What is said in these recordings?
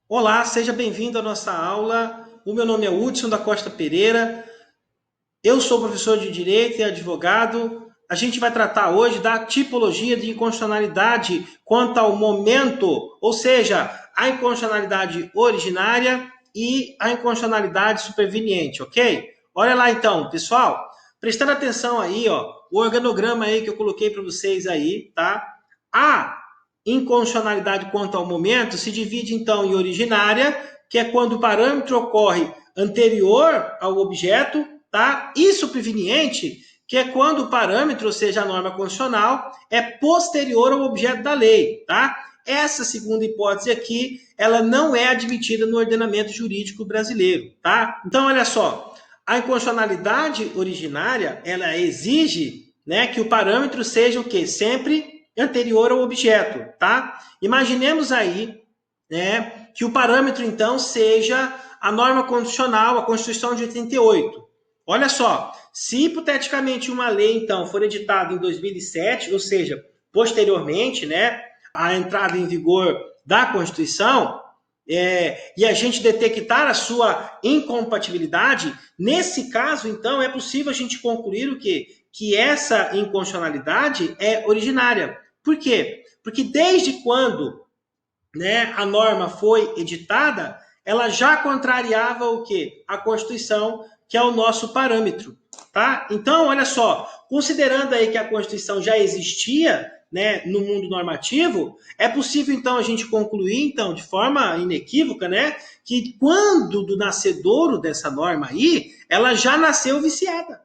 Olá, seja bem-vindo à nossa aula. O meu nome é Hudson da Costa Pereira. Eu sou professor de Direito e advogado. A gente vai tratar hoje da tipologia de inconstitucionalidade quanto ao momento, ou seja, a inconstitucionalidade originária e a inconstitucionalidade superveniente, ok? Olha lá então, pessoal, prestando atenção aí, ó, o organograma aí que eu coloquei para vocês aí, tá? A inconstitucionalidade quanto ao momento se divide então em originária, que é quando o parâmetro ocorre anterior ao objeto, tá? E superveniente, que é quando o parâmetro, ou seja, a norma constitucional, é posterior ao objeto da lei, tá? Essa segunda hipótese aqui, ela não é admitida no ordenamento jurídico brasileiro, tá? Então, olha só, a inconstitucionalidade originária, ela exige, né, que o parâmetro seja o quê? Sempre anterior ao objeto, tá? Imaginemos aí, né, que o parâmetro, então, seja a norma constitucional, a Constituição de 88. Olha só, se hipoteticamente uma lei, então, for editada em 2007, ou seja, posteriormente, né, à entrada em vigor da Constituição, e a gente detectar a sua incompatibilidade, nesse caso, então, é possível a gente concluir o quê? Que essa inconstitucionalidade é originária. Por quê? Porque desde quando, né, a norma foi editada, ela já contrariava o quê? A Constituição, que é o nosso parâmetro, tá? Então, olha só, considerando aí que a Constituição já existia, né, no mundo normativo, é possível então a gente concluir então de forma inequívoca, né, que quando do nascedouro dessa norma aí, ela já nasceu viciada,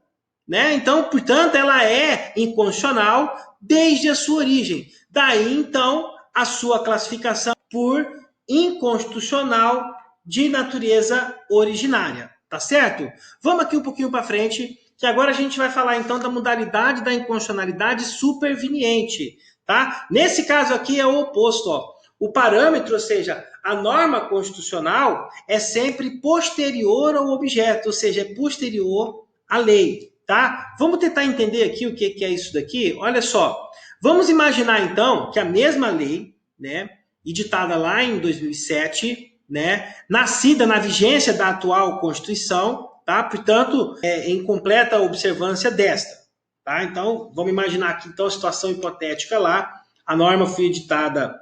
né? Então, portanto, ela é inconstitucional desde a sua origem. Daí então a sua classificação por inconstitucional de natureza originária, tá certo? Vamos aqui um pouquinho para frente, que agora a gente vai falar então da modalidade da inconstitucionalidade superveniente, tá? Nesse caso aqui é o oposto, ó. O parâmetro, ou seja, a norma constitucional é sempre posterior ao objeto, ou seja, é posterior à lei, tá? Vamos tentar entender aqui o que é isso daqui? Olha só, vamos imaginar então que a mesma lei, né, editada lá em 2007, né, nascida na vigência da atual Constituição, tá? Portanto, em completa observância desta, tá? Então, vamos imaginar aqui então a situação hipotética lá, a norma foi editada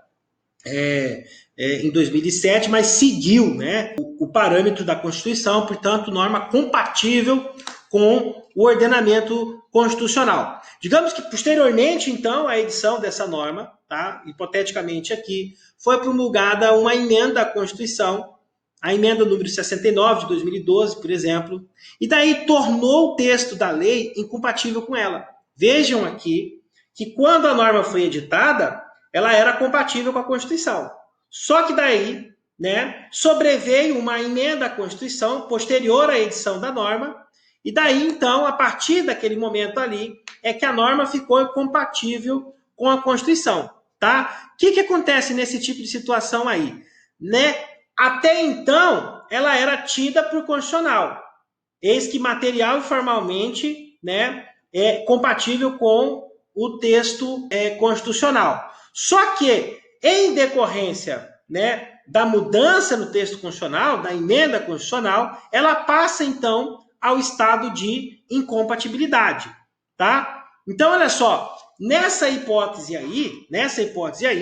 em 2007, mas seguiu, né, o parâmetro da Constituição, portanto, norma compatível com o ordenamento constitucional. Digamos que posteriormente, então, à edição dessa norma, tá, hipoteticamente aqui, foi promulgada uma emenda à Constituição, a emenda número 69 de 2012, por exemplo, e daí tornou o texto da lei incompatível com ela. Vejam aqui que quando a norma foi editada, ela era compatível com a Constituição. Só que daí, né, sobreveio uma emenda à Constituição posterior à edição da norma, e daí, então, a partir daquele momento ali, é que a norma ficou incompatível com a Constituição, tá? O que acontece nesse tipo de situação aí? Né? Até então, ela era tida por constitucional. Eis que material e formalmente, né, é compatível com o texto constitucional. Só que, em decorrência, né, da mudança no texto constitucional, da emenda constitucional, ela passa, então, ao estado de incompatibilidade, tá? Então, olha só, nessa hipótese aí,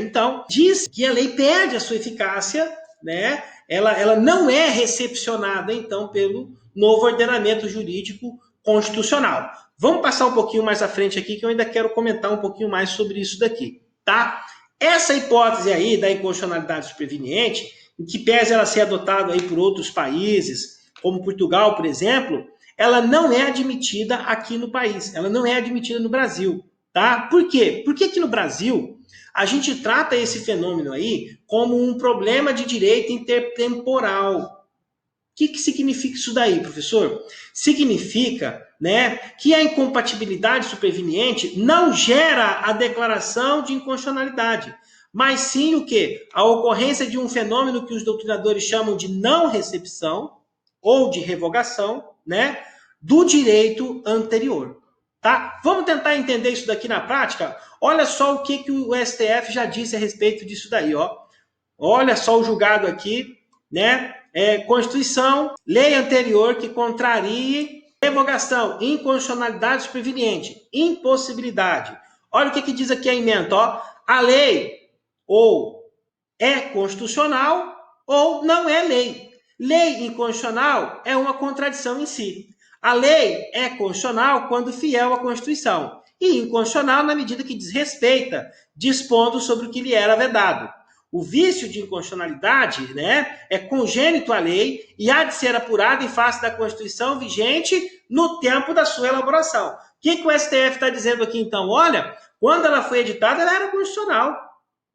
então, diz que a lei perde a sua eficácia, né? Ela não é recepcionada, então, pelo novo ordenamento jurídico constitucional. Vamos passar um pouquinho mais à frente aqui, que eu ainda quero comentar um pouquinho mais sobre isso daqui, tá? Essa hipótese aí da inconstitucionalidade superveniente, em que pese ela ser adotada aí por outros países, como Portugal, por exemplo, ela não é admitida aqui no país, ela não é admitida no Brasil, tá? Por quê? Porque aqui no Brasil a gente trata esse fenômeno aí como um problema de direito intertemporal. O que significa isso daí, professor? Significa, né, que a incompatibilidade superveniente não gera a declaração de inconstitucionalidade, mas sim o quê? A ocorrência de um fenômeno que os doutrinadores chamam de não recepção ou de revogação, né, do direito anterior. Tá? Vamos tentar entender isso daqui na prática? Olha só o que o STF já disse a respeito disso daí, ó. Olha só o julgado aqui né? Constituição, lei anterior que contrarie, revogação, inconstitucionalidade superveniente, impossibilidade. Olha o que diz aqui a emenda, ó. A lei ou é constitucional ou não é lei. Lei inconstitucional é uma contradição em si. A lei é constitucional quando fiel à Constituição e inconstitucional na medida que desrespeita, dispondo sobre o que lhe era vedado. O vício de inconstitucionalidade, né, é congênito à lei e há de ser apurado em face da Constituição vigente no tempo da sua elaboração. O que o STF está dizendo aqui, então? Olha, quando ela foi editada, ela era constitucional,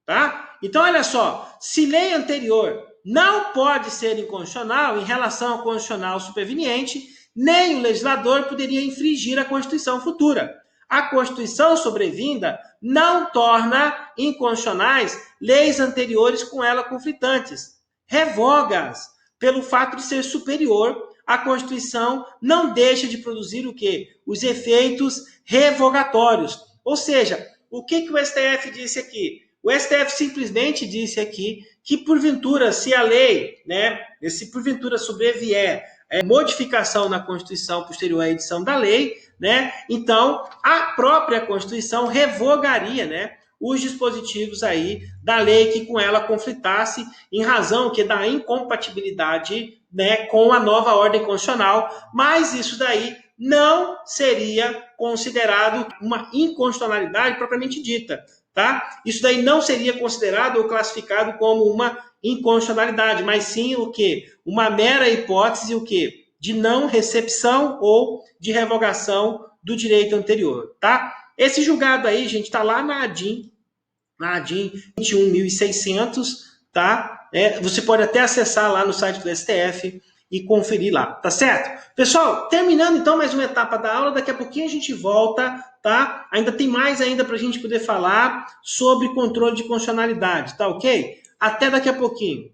tá? Então, olha só, se lei anterior não pode ser inconstitucional em relação ao constitucional superveniente, nem o legislador poderia infringir a Constituição futura. A Constituição sobrevinda não torna inconstitucionais leis anteriores com ela conflitantes. Revoga-as pelo fato de ser superior. A Constituição não deixa de produzir o quê? Os efeitos revogatórios. Ou seja, o que o STF disse aqui? O STF simplesmente disse aqui que, porventura, se a lei, né, se porventura sobrevier modificação na Constituição posterior à edição da lei, né, então a própria Constituição revogaria, né, os dispositivos aí da lei que com ela conflitasse em razão que da incompatibilidade, né, com a nova ordem constitucional, mas isso daí não seria considerado uma inconstitucionalidade propriamente dita, tá? Isso daí não seria considerado ou classificado como uma inconstitucionalidade, mas sim o quê? Uma mera hipótese, o quê? De não recepção ou de revogação do direito anterior, tá? Esse julgado aí, gente, tá lá na ADIM 21.600, tá? Você pode até acessar lá no site do STF e conferir lá, tá certo? Pessoal, terminando então mais uma etapa da aula, daqui a pouquinho a gente volta, tá? Ainda tem mais ainda para a gente poder falar sobre controle de constitucionalidade, tá ok? Até daqui a pouquinho.